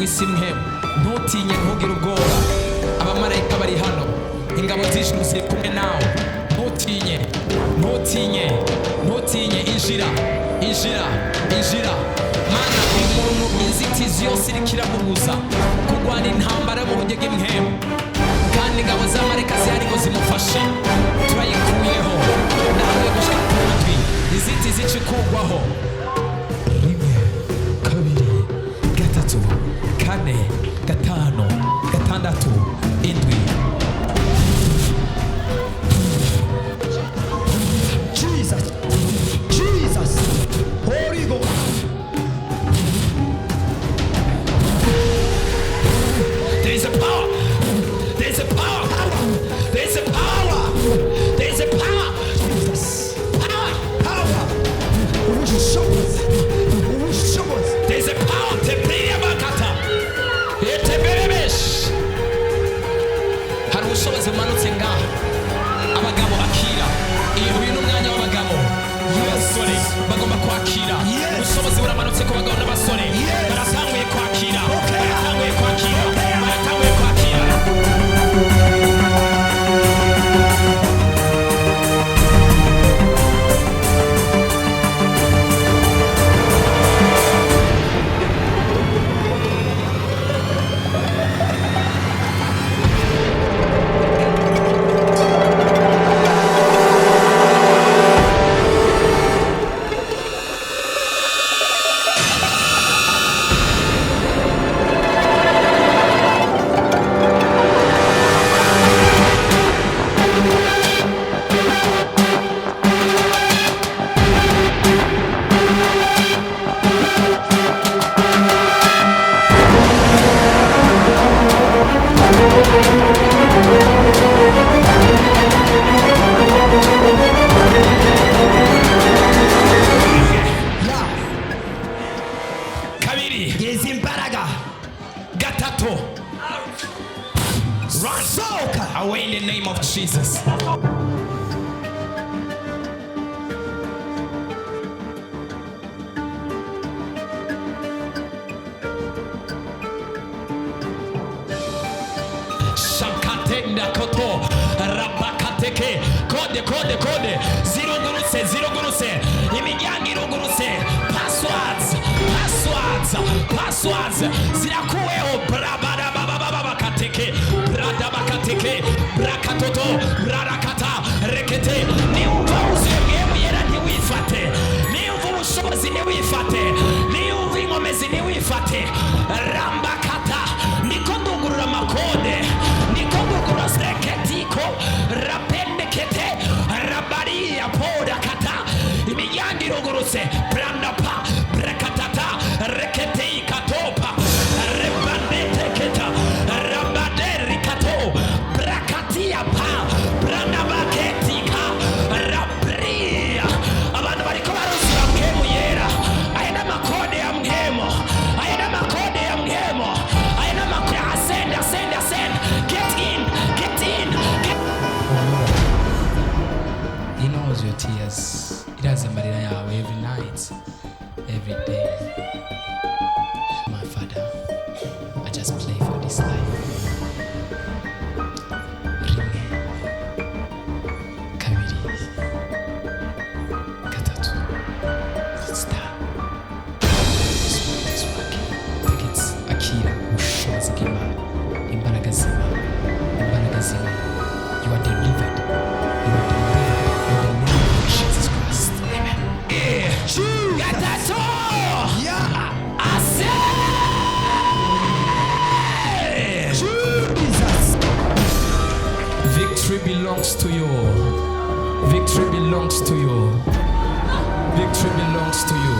isi mwe, ntutinye ntugire ubwoba, abamarayika bari hano, ingabo z'ijuru ziri kumwe nawe, ntutinye, ntutinye, ntutinye, injira, injira, injira. Mana, uyu muntu inzitizi yose iriko iramubuza kurwana intambara mu buryo bw'imwemu, kandi ingabo z'amarayika zihari ngo zimufashe, turayikuyeho, nawe gushika ku matwi, inzitizi icikugwaho. Rimwe, kabiri, gatatu, kane, gatanu, gatandatu, indwi. Jesus, Jesus, Holy Ghost. There is a power. There is a power. There is a power. There is a power. Jesus, Power. power. We wish you show us. We wish you show us. There is a power. Tepeya bakata. Eteberebesh. Hari ubushobozi bumanutse ngaha. Abagabo akira. Uyu ni umwanya w'abagabo. Abasore bagomba kwakira. Ubushobozi buramanutse ku bagabo n'abasore. Baratanguye kwakira. Baratanguye kwakira. Baratanguye kwakira. Kabiri, Gezi imbaraga. gatatu. Run. Soka. Away in the name of Jesus. Shakatenda koto rabakateke kode kode kode zirugurutse zirugurutse imiryango irugurutse passwords passwords passwords zirakuweho brababababakateke bradabakateke brakatoto brarakata rekete niumva uzebwe yera ntiwifate niumva ubushobozi ntiwifate niumva inkomezi ntiwifate rambakata niko ndugurura amakode niko ndugurura seketiko rapendekete rabaria podakata imiryango irugurutse brandapa brakatata rekete ikatopa rebandeteketa rabaderikato brakatia pa brandabaketika rabria abantu bariko baruzura mkemu yera ayena makode ya mkemo ayena makode ya mkemo ayena makode ascend ascend ascend get in get in get. He knows your tears. He does amarira yawe every night, every day. My Father, I just play for this life. Rimwe, kabiri, gatatu. It's done. This one is working. Take it, akira, ubushobozi bw'Imana, imbaraga z'Imana, imbaraga z'Imana. You are delivered. You are delivered. In the name of Jesus Christ. Amen. Gatatu. Yeah. Jesus. Victory belongs to you. Victory belongs to you. Victory belongs to you.